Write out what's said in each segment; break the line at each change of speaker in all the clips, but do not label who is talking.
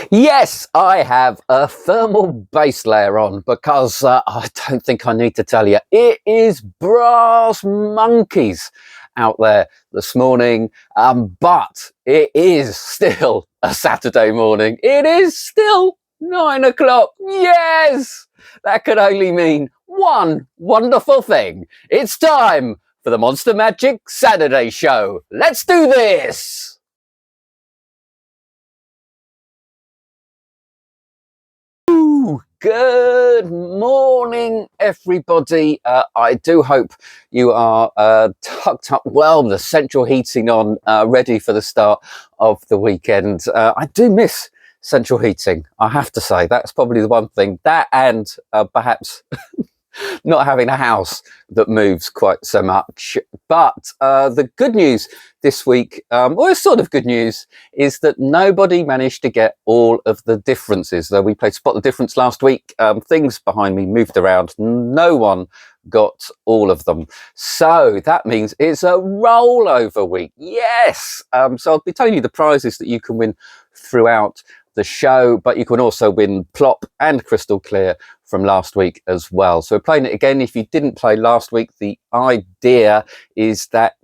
Yes, I have a thermal base layer on because I don't think I need to tell you, it is brass monkeys out there this morning, but it is still a Saturday morning. It is still 9 o'clock. Yes, that could only mean one wonderful thing. It's time for the Monster Magic Saturday Show. Let's do this. Good morning, everybody. I do hope you are tucked up well, the central heating on, ready for the start of the weekend. I do miss central heating, I have to say. That's probably the one thing. That and perhaps not having a house that moves quite so much. But the good news this week, or sort of good news, is that nobody managed to get all of the differences. Though we played Spot the Difference last week, things behind me moved around. No one got all of them. So that means it's a rollover week. Yes. So I'll be telling you the prizes that you can win throughout the show, but you can also win Plop and Crystal Clear from last week as well. So we're playing it again. If you didn't play last week, the idea is that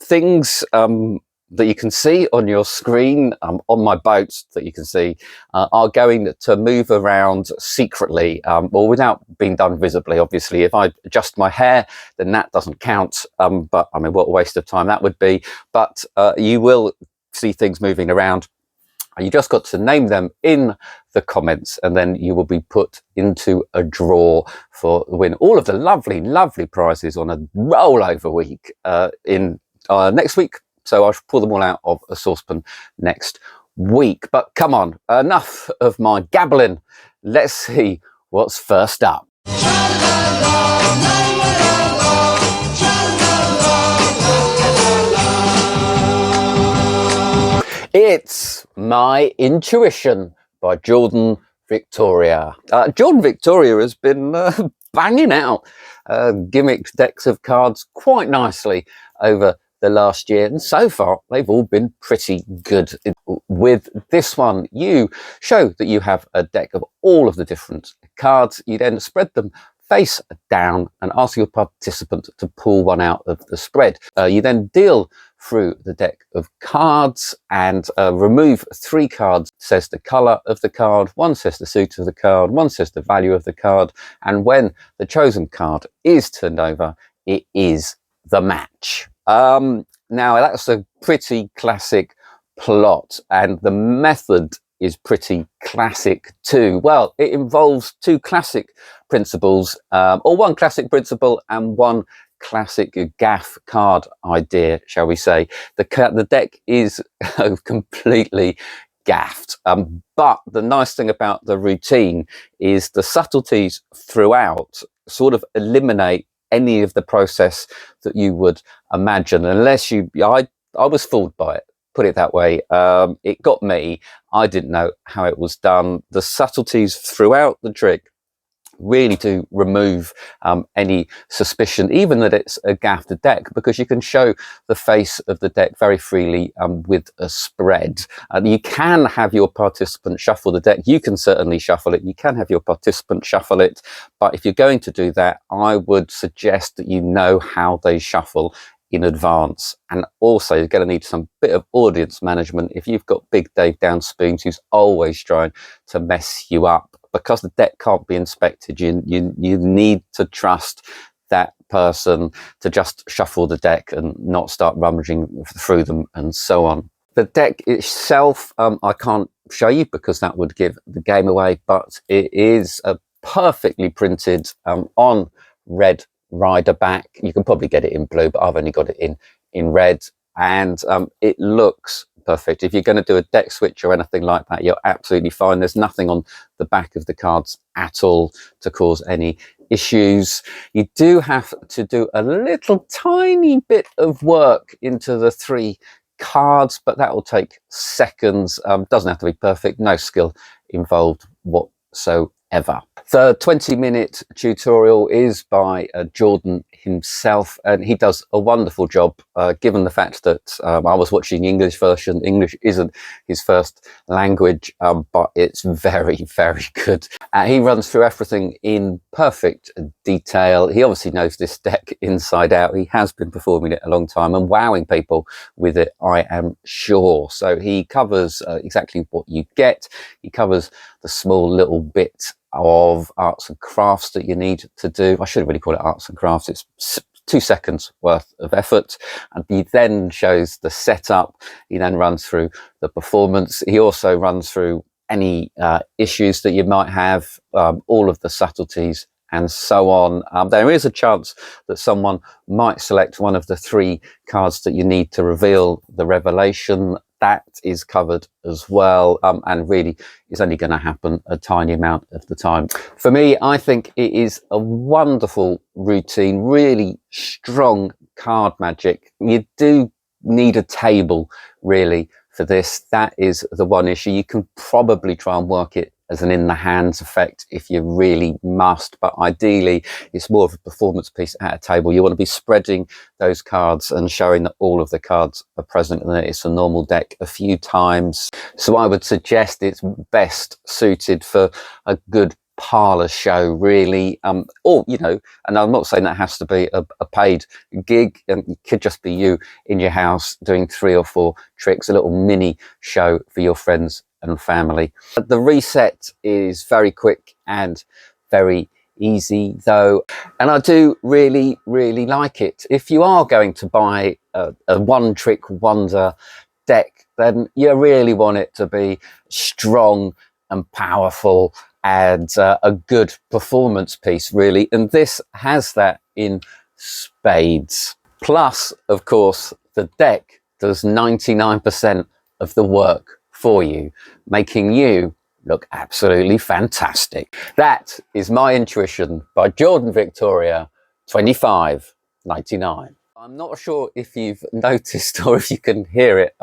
things that you can see on your screen, on my boat that you can see, are going to move around secretly, or without being done visibly, obviously. If I adjust my hair, then that doesn't count, but I mean, what a waste of time that would be. But you will see things moving around. You just got to name them in the comments, and then you will be put into a draw for win all of the lovely, lovely prizes on a rollover week in next week. So I shall pull them all out of a saucepan next week. But come on, enough of my gabbling. Let's see what's first up. It's My Intuition by Jordan Victoria. Jordan Victoria has been banging out gimmick decks of cards quite nicely over the last year, and so far they've all been pretty good. With this one, you show that you have a deck of all of the different cards. You then spread them face down and ask your participant to pull one out of the spread. You then deal through the deck of cards and remove 3 cards. Says the color of the card, 1 says the suit of the card, 1 says the value of the card, and when the chosen card is turned over, it is the match. Now that's a pretty classic plot, and the method is pretty classic too. Well, it involves 2 classic principles, or 1 classic principle and 1 classic gaff card idea, shall we say. The deck is completely gaffed, but the nice thing about the routine is the subtleties throughout sort of eliminate any of the process that you would imagine, unless I was fooled by it, put it that way. It got me. I didn't know how it was done. The subtleties throughout the trick really do remove any suspicion, even that it's a gaffed deck, because you can show the face of the deck very freely with a spread. You can have your participant shuffle the deck. You can certainly shuffle it. You can have your participant shuffle it. But if you're going to do that, I would suggest that you know how they shuffle in advance. And also you're going to need some bit of audience management if you've got Big Dave Downspoons, who's always trying to mess you up. Because the deck can't be inspected, you need to trust that person to just shuffle the deck and not start rummaging through them and so on. The deck itself, I can't show you because that would give the game away, but it is perfectly printed on red rider back. You can probably get it in blue, but I've only got it in red, and it looks perfect. If you're going to do a deck switch or anything like that, you're absolutely fine. There's nothing on the back of the cards at all to cause any issues. You do have to do a little tiny bit of work into the 3 cards, but that will take seconds. Doesn't have to be perfect. No skill involved whatsoever. ever. The 20-minute tutorial is by Jordan himself, and he does a wonderful job, given the fact that I was watching the English version. English isn't his first language, but it's very, very good. He runs through everything in perfect detail. He obviously knows this deck inside out. He has been performing it a long time and wowing people with it, I am sure. So he covers exactly what you get. He covers the small little bit of arts and crafts that you need to do. I shouldn't really call it arts and crafts. It's 2 seconds worth of effort. And he then shows the setup. He then runs through the performance. He also runs through any issues that you might have, all of the subtleties and so on. There is a chance that someone might select one of the 3 cards that you need to reveal the revelation. That is covered as well, and really is only going to happen a tiny amount of the time. For me, I think it is a wonderful routine, really strong card magic. You do need a table, really, for this. That is the one issue. You can probably try and work it as an in the hands effect if you really must, but ideally it's more of a performance piece at a table. You want to be spreading those cards and showing that all of the cards are present and that it's a normal deck a few times. So I would suggest it's best suited for a good parlor show, really, or, you know, and I'm not saying that has to be a paid gig, and it could just be you in your house doing 3 or 4 tricks, a little mini show for your friends and family. The reset is very quick and very easy though, and I do really like it. If you are going to buy a one trick wonder deck, then you really want it to be strong and powerful and a good performance piece, really, and this has that in spades. Plus, of course, the deck does 99% of the work for you, making you look absolutely fantastic. That is My Intuition by Jordan Victoria, $25.99. I'm not sure if you've noticed or if you can hear it.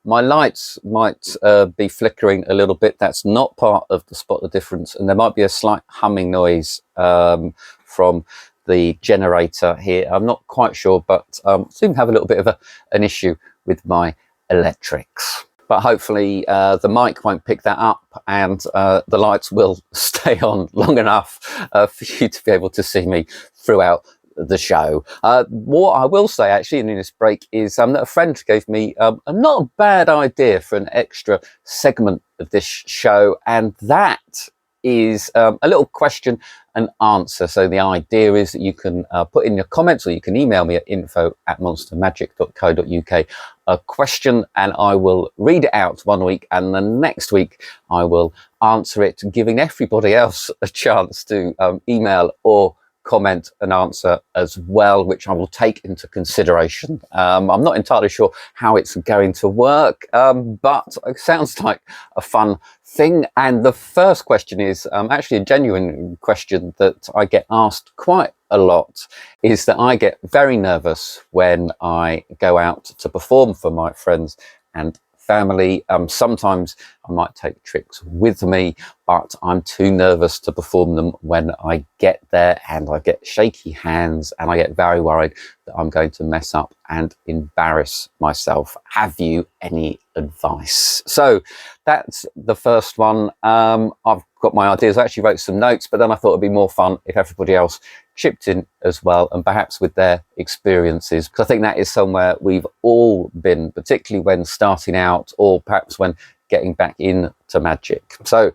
My lights might be flickering a little bit. That's not part of the Spot the Difference, and there might be a slight humming noise from the generator here. I'm not quite sure, but seem to have a little bit of an issue with my electrics. But hopefully the mic won't pick that up, and the lights will stay on long enough for you to be able to see me throughout the show. What I will say actually in this break is that a friend gave me a not a bad idea for an extra segment of this show, and that is a little question and answer. So the idea is that you can put in your comments, or you can email me at info@monstermagic.co.uk a question, and I will read it out one week, and the next week I will answer it, giving everybody else a chance to email or comment and answer as well, which I will take into consideration. I'm not entirely sure how it's going to work, but it sounds like a fun thing. And the first question is actually a genuine question that I get asked quite a lot, is that I get very nervous when I go out to perform for my friends and family. Sometimes I might take tricks with me, but I'm too nervous to perform them when I get there, and I get shaky hands and I get very worried that I'm going to mess up and embarrass myself. Have you any advice? So that's the first one. I've got my ideas. I actually wrote some notes, but then I thought it'd be more fun if everybody else chipped in as well, and perhaps with their experiences, because I think that is somewhere we've all been, particularly when starting out, or perhaps when getting back into magic. So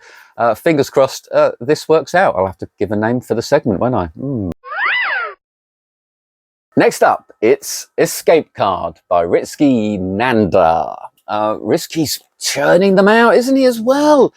fingers crossed this works out. I'll have to give a name for the segment, won't I? Next up, it's Escape Card by Rizki Nanda. Rizki's churning them out, isn't he, as well?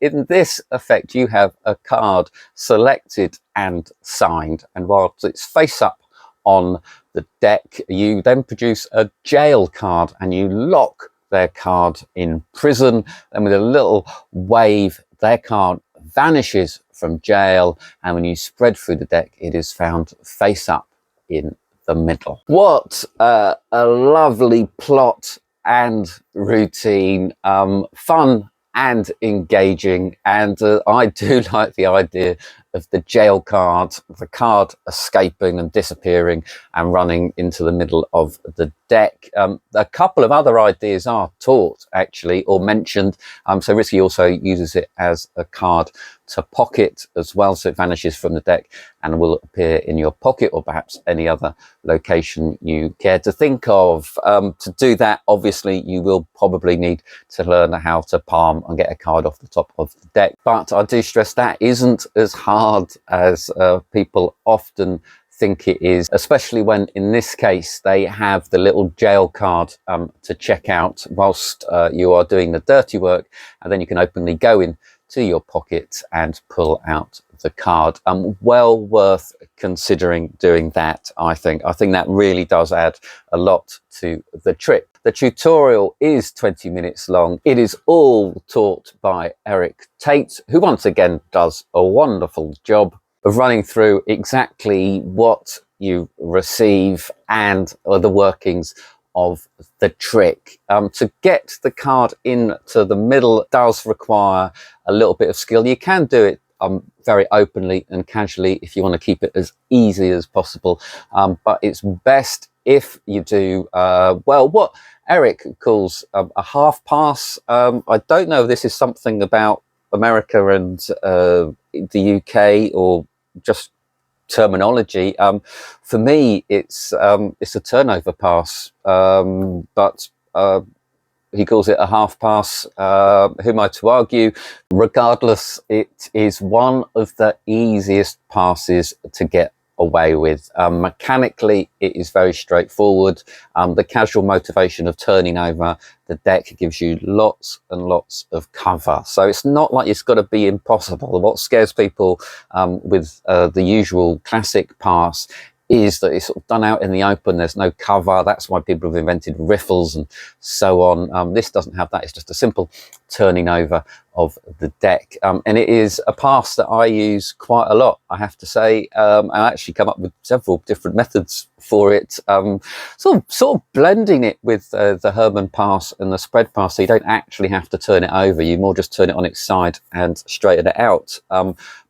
In this effect, you have a card selected and signed, and whilst it's face up on the deck, you then produce a jail card and you lock their card in prison. And with a little wave, their card vanishes from jail, and when you spread through the deck, it is found face up in the middle. What a lovely plot and routine. Fun and engaging. And I do like the idea of the jail card, the card escaping and disappearing and running into the middle of the deck. A couple of other ideas are taught actually, or mentioned. So Rizki also uses it as a card to pocket as well, so it vanishes from the deck and will appear in your pocket or perhaps any other location you care to think of. To do that, obviously you will probably need to learn how to palm and get a card off the top of the deck, but I do stress that isn't as hard as people often think it is, especially when in this case they have the little jail card to check out whilst you are doing the dirty work, and then you can openly go in to your pocket and pull out the card. Well worth considering doing that, I think. I think that really does add a lot to the trick. The tutorial is 20 minutes long. It is all taught by Eric Tate, who once again does a wonderful job of running through exactly what you receive and the workings of the trick. To get the card into the middle does require a little bit of skill. You can do it very openly and casually if you want to keep it as easy as possible, but it's best if you do well what Eric calls a half pass. I don't know if this is something about America and the UK or just terminology. For me, it's a turnover pass, but he calls it a half pass. Who am I to argue? Regardless, it is one of the easiest passes to get away with. Mechanically, it is very straightforward. The casual motivation of turning over the deck gives you lots and lots of cover. So it's not like it's got to be impossible. What scares people with the usual classic pass is that it's sort of done out in the open. There's no cover. That's why people have invented riffles and so on. This doesn't have that. It's just a simple turning over of the deck, and it is a pass that I use quite a lot, I have to say. I actually come up with several different methods for it, sort of blending it with the Herman pass and the spread pass, so you don't actually have to turn it over. You more just turn it on its side and straighten it out.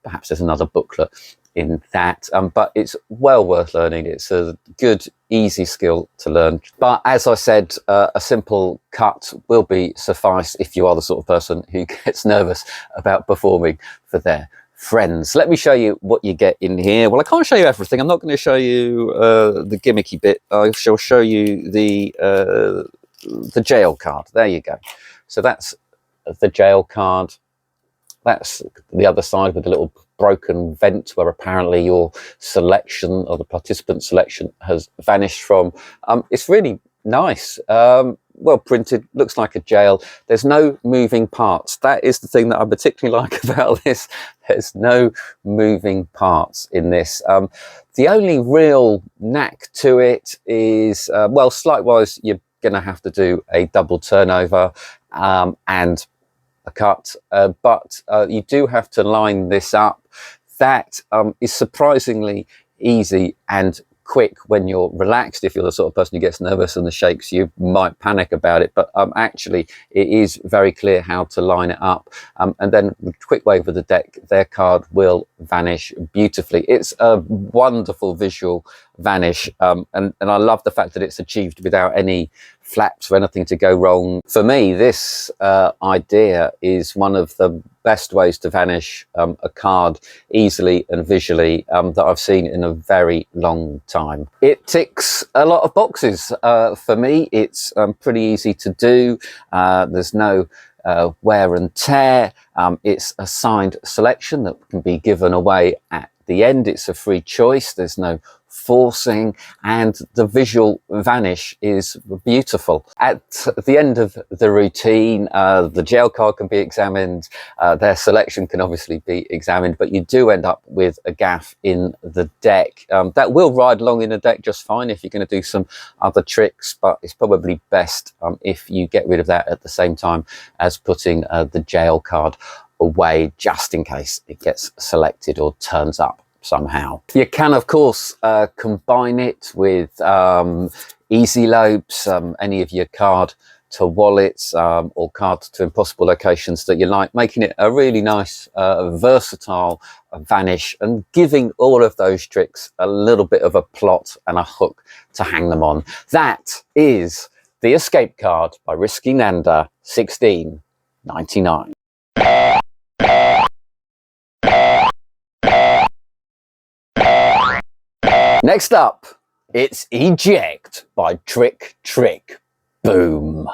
Perhaps there's another booklet in that, but it's well worth learning. It's a good, easy skill to learn. But as I said, a simple cut will be suffice if you are the sort of person who gets nervous about performing for their friends. Let me show you what you get in here. Well, I can't show you everything. I'm not going to show you the gimmicky bit. I shall show you the jail card. There you go. So that's the jail card. That's the other side with a little broken vent where apparently your selection or the participant selection has vanished from. It's really nice, well printed, looks like a jail. There's no moving parts. That is the thing that I particularly like about this. There's no moving parts in this. The only real knack to it is, well, slight-wise, you're going to have to do a double turnover and a cut, but you do have to line this up. That is surprisingly easy and quick when you're relaxed. If you're the sort of person who gets nervous and the shakes, you might panic about it, but actually it is very clear how to line it up, and then with a quick wave of the deck, their card will vanish beautifully. It's a wonderful visual vanish, and I love the fact that it's achieved without any flaps or anything to go wrong. For me, this idea is one of the best ways to vanish a card easily and visually that I've seen in a very long time. It ticks a lot of boxes. For me, it's pretty easy to do. There's no wear and tear. It's a signed selection that can be given away at the end. It's a free choice. There's no forcing, and the visual vanish is beautiful. At the end of the routine, the jail card can be examined, their selection can obviously be examined, but you do end up with a gaff in the deck. That will ride along in the deck just fine if you're going to do some other tricks, but it's probably best if you get rid of that at the same time as putting the jail card away, just in case it gets selected or turns up somehow. You can of course combine it with easy lopes, any of your card to wallets or cards to impossible locations that you like, making it a really nice, versatile vanish and giving all of those tricks a little bit of a plot and a hook to hang them on. That is the Escape card by Rizki Nanda, 16.99. Next up, it's Eject by Trick Trick Boom.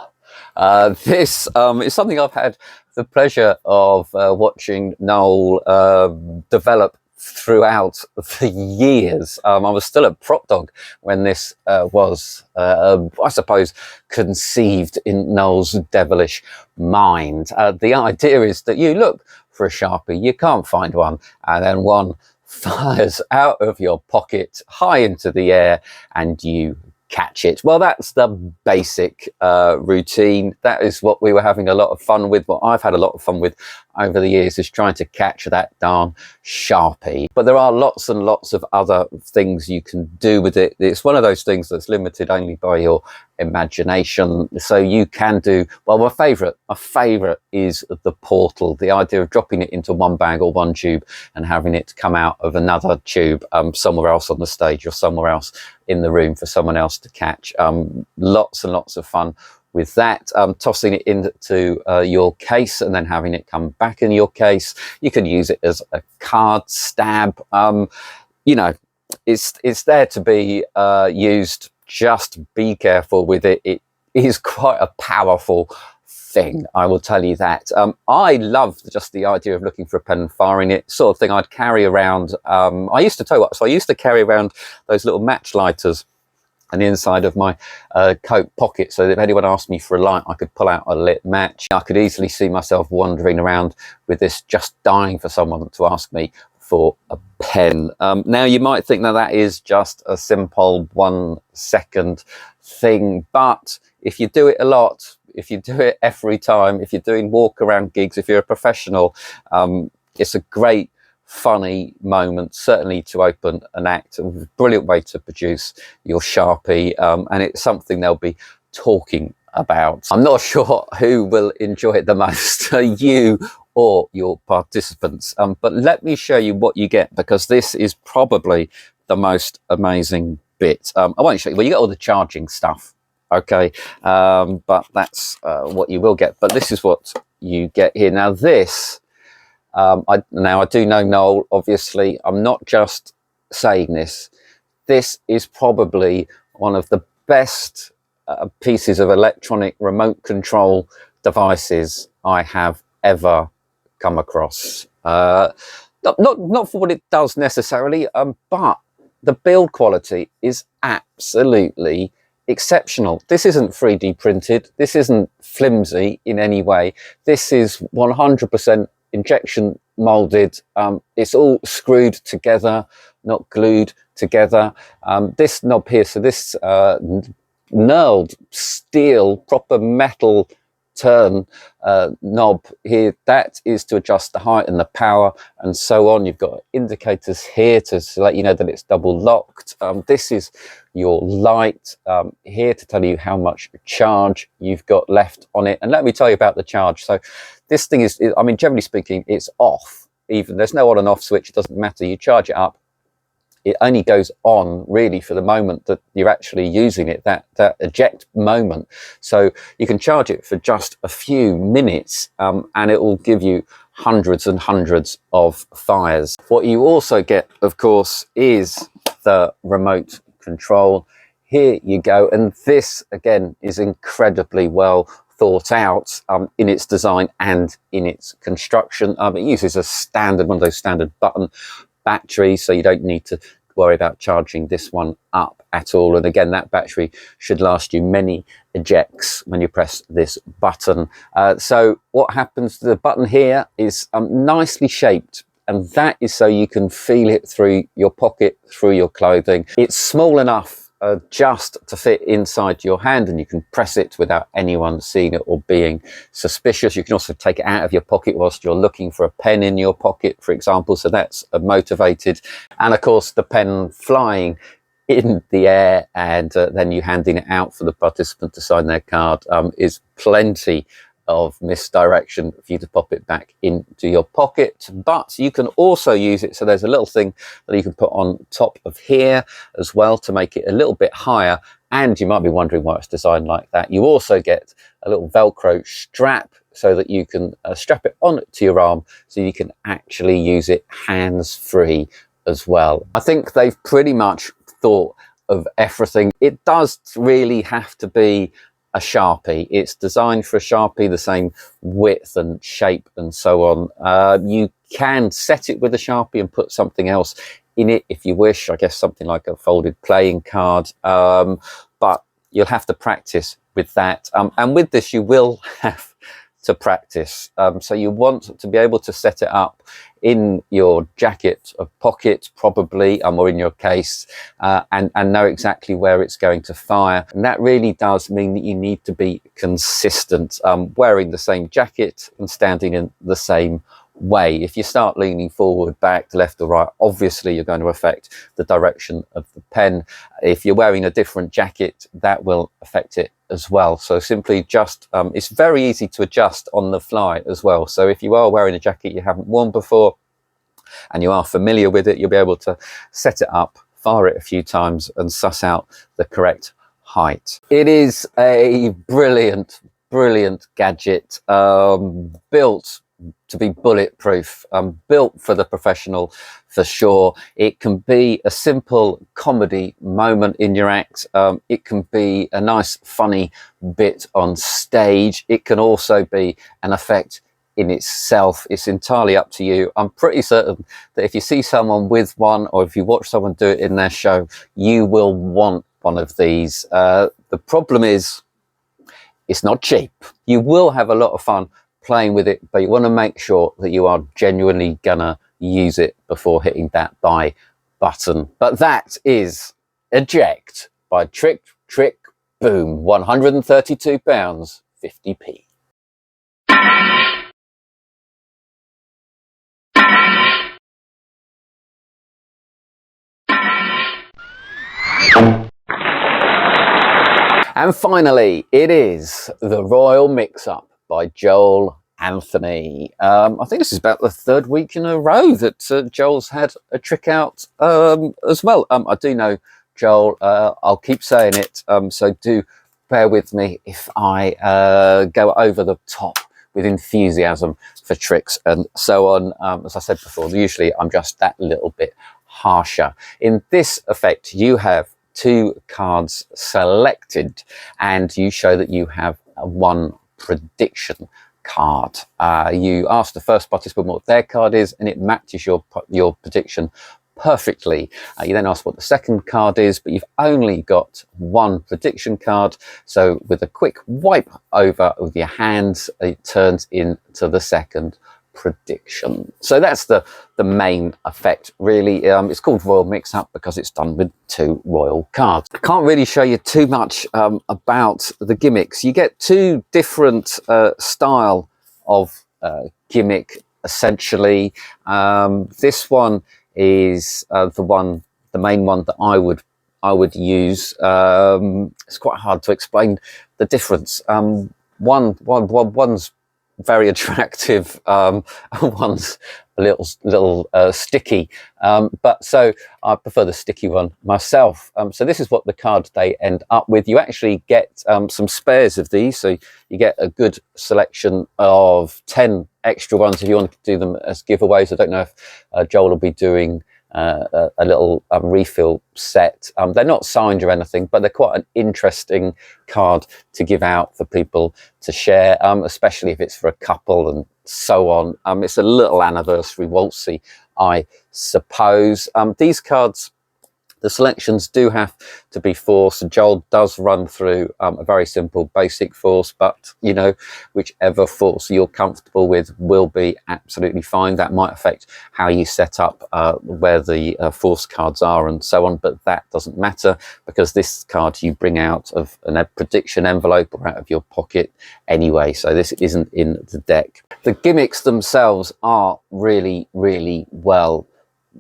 This is something I've had the pleasure of watching Noel develop throughout the years. I was still a prop dog when this was, I suppose, conceived in Noel's devilish mind. The idea is that you look for a Sharpie, you can't find one, and then one fires out of your pocket high into the air and you catch it. Well, that's the basic routine. That is what we were having a lot of fun with. What I've had a lot of fun with over the years is trying to catch that darn Sharpie. But there are lots and lots of other things you can do with it. It's one of those things that's limited only by your imagination. So you can do, well, my favorite is the portal. The idea of dropping it into one bag or one tube and having it come out of another tube somewhere else on the stage or somewhere else in the room for someone else to catch. Lots and lots of fun with that. Tossing it into your case and then having it come back in your case. You can use it as a card stab. You know, it's there to be used. Just be careful with it. It is quite a powerful thing, I will tell you that. I love just the idea of looking for a pen and firing it, sort of thing I'd carry around. I used to tell you what, so I used to carry around those little match lighters on the inside of my coat pocket, so that if anyone asked me for a light, I could pull out a lit match. I could easily see myself wandering around with this, just dying for someone to ask me for a pen. Now you might think that is just a simple 1 second thing, but if you do it a lot, if you do it every time, if you're doing walk around gigs, if you're a professional, it's a great funny moment, certainly to open an act. A brilliant way to produce your Sharpie, and it's something they'll be talking about. I'm not sure who will enjoy it the most, you or your participants, but let me show you what you get, because this is probably the most amazing bit. I won't show you, well, you get all the charging stuff, okay, but that's what you will get. But this is what you get here. Now this, I do know Noel, obviously. I'm not just saying this. This is probably one of the best pieces of electronic remote control devices I have ever come across. Not for what it does necessarily, but the build quality is absolutely exceptional. This isn't 3D printed. This isn't flimsy in any way. This is 100% injection molded. It's all screwed together, not glued together. This knob here, so this knurled steel, proper metal turn knob here, that is to adjust the height and the power and so on. You've got indicators here to let you know that it's double locked. This is your light here to tell you how much charge you've got left on it. And let me tell you about the charge. So this thing is, I mean, generally speaking, it's off. Even there's no on and off switch. It doesn't matter. You charge it up. It only goes on really for the moment that you're actually using it, that eject moment. So you can charge it for just a few minutes and it will give you hundreds and hundreds of fires. What you also get, of course, is the remote control. Here you go. And this, again, is incredibly well thought out in its design and in its construction. It uses a standard, one of those standard button batteries, so you don't need to worry about charging this one up at all. And again, that battery should last you many ejects when you press this button. So what happens, the button here is nicely shaped, and that is so you can feel it through your pocket, through your clothing. It's small enough just to fit inside your hand, and you can press it without anyone seeing it or being suspicious. You can also take it out of your pocket whilst you're looking for a pen in your pocket, for example, so that's motivated. And of course, the pen flying in the air and then you handing it out for the participant to sign their card is plenty of misdirection for you to pop it back into your pocket. But you can also use it, so there's a little thing that you can put on top of here as well to make it a little bit higher. And you might be wondering why it's designed like that. You also get a little Velcro strap so that you can strap it on to your arm so you can actually use it hands-free as well. I think they've pretty much thought of everything. It does really have to be a Sharpie. It's designed for a Sharpie, the same width and shape and so on. You can set it with a Sharpie and put something else in it if you wish, I guess something like a folded playing card, but you'll have to practice with that. And with this, you will have to practice. So you want to be able to set it up in your jacket or pocket, probably, or in your case, and know exactly where it's going to fire. And that really does mean that you need to be consistent, wearing the same jacket and standing in the same way. If you start leaning forward, back, left or right, obviously you're going to affect the direction of the pen. If you're wearing a different jacket, that will affect it as well. So simply just, it's very easy to adjust on the fly as well. So if you are wearing a jacket you haven't worn before and you are familiar with it, you'll be able to set it up, fire it a few times and suss out the correct height. It is a brilliant gadget, built to be bulletproof, built for the professional for sure. It can be a simple comedy moment in your act. It can be a nice funny bit on stage. It can also be an effect in itself. It's entirely up to you. I'm pretty certain that if you see someone with one or if you watch someone do it in their show, you will want one of these. The problem is it's not cheap. You will have a lot of fun playing with it, but you want to make sure that you are genuinely gonna use it before hitting that buy button. But that is a Ject by Trick Trick Boom, £132, 50p. And finally, it is the Royal Mix-Up by Joel Anthony. I think this is about the third week in a row that Joel's had a trick out as well. I do know Joel, I'll keep saying it, so do bear with me if I go over the top with enthusiasm for tricks and so on. As I said before, usually I'm just that little bit harsher. In this effect, you have two cards selected and you show that you have one prediction card. You ask the first participant what their card is and it matches your prediction perfectly. You then ask what the second card is, but you've only got one prediction card. So with a quick wipe over with your hands, it turns into the second prediction. So that's the main effect really. It's called Royal Mix-Up because it's done with two royal cards. I can't really show you too much about the gimmicks. You get two different style of gimmick essentially. This one is the main one that I would use. It's quite hard to explain the difference. One's very attractive, one's a little sticky, but so I prefer the sticky one myself. So this is what the card they end up with. You actually get some spares of these, so you get a good selection of 10 extra ones if you want to do them as giveaways. I don't know if Joel will be doing a little refill set. They're not signed or anything, but they're quite an interesting card to give out for people to share, especially if it's for a couple and so on. It's a little anniversary waltzy, I suppose. These cards, the selections do have to be forced. Joel does run through a very simple basic force, but you know, whichever force you're comfortable with will be absolutely fine. That might affect how you set up where the force cards are and so on, but that doesn't matter because this card you bring out of a prediction envelope or out of your pocket anyway, so this isn't in the deck. The gimmicks themselves are really well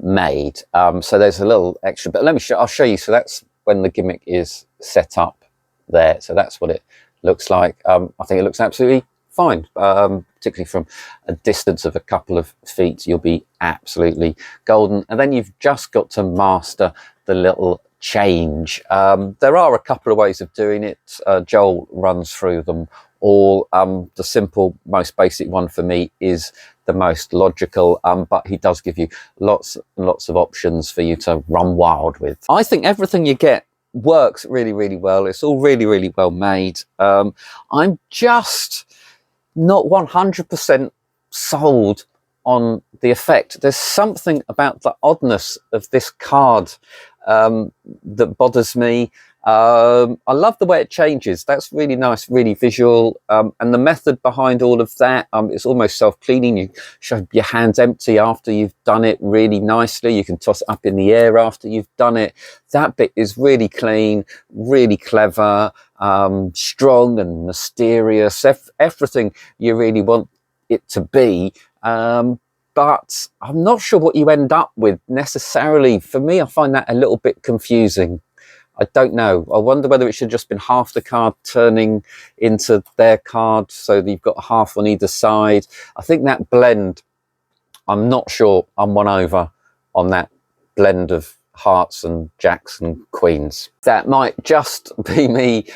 made. So there's a little extra, but I'll show you. So that's when the gimmick is set up there. So that's what it looks like. I think it looks absolutely fine, particularly from a distance of a couple of feet. You'll be absolutely golden. And then you've just got to master the little change. There are a couple of ways of doing it. Joel runs through them all. The simple, most basic one for me is the most logical, but he does give you lots and lots of options for you to run wild with. I think everything you get works really, really well. It's all really, really well made. I'm just not 100% sold on the effect. There's something about the oddness of this card that bothers me. I love the way it changes. That's really nice, really visual, and the method behind all of that, it's almost self-cleaning. You show your hands empty after you've done it really nicely. You can toss it up in the air after you've done it. That bit is really clean, really clever, strong and mysterious, everything you really want it to be. But I'm not sure what you end up with necessarily. For me, I find that a little bit confusing. I don't know. I wonder whether it should have just been half the card turning into their card, so that you've got half on either side. I think that blend, I'm not sure I'm won over on that blend of hearts and jacks and queens. That might just be me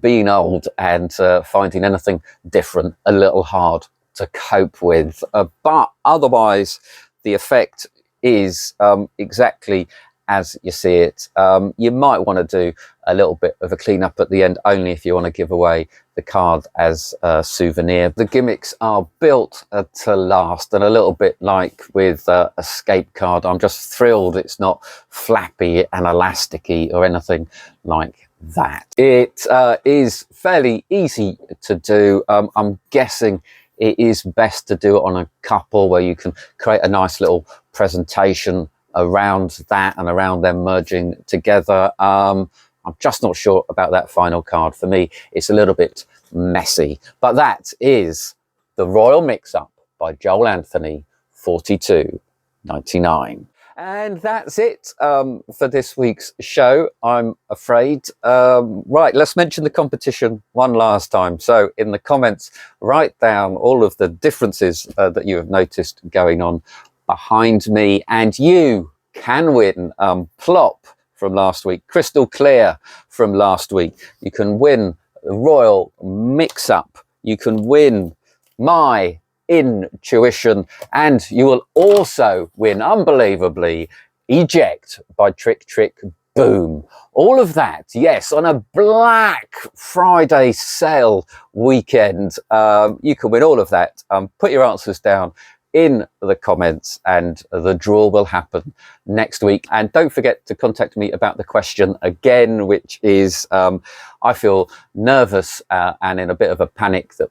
being old and finding anything different a little hard to cope with. But otherwise, the effect is exactly as you see it. You might want to do a little bit of a cleanup at the end, only if you want to give away the card as a souvenir. The gimmicks are built to last, and a little bit like with Escape card, I'm just thrilled it's not flappy and elasticy or anything like that. It is fairly easy to do. I'm guessing it is best to do it on a couple where you can create a nice little presentation around that and around them merging together. I'm just not sure about that final card. For me, it's a little bit messy. But that is the Royal Mix-Up by Joel Anthony, 42.99. And that's it for this week's show, I'm afraid. Right, let's mention the competition one last time. So in the comments, write down all of the differences that you have noticed going on behind me, and you can win Plop from last week, Crystal Clear from last week. You can win the Royal Mix-Up. You can win my Intuition, and you will also win, unbelievably, Eject by Trick Trick Boom. All of that, yes, on a Black Friday sale weekend. You can win all of that. Put your answers down in the comments, and the draw will happen next week. And don't forget to contact me about the question again, which is, I feel nervous and in a bit of a panic that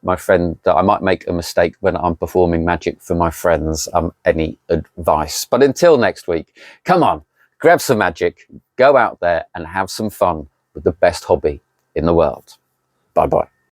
I might make a mistake when I'm performing magic for my friends. Any advice? But until next week, come on, grab some magic, go out there and have some fun with the best hobby in the world. Bye bye.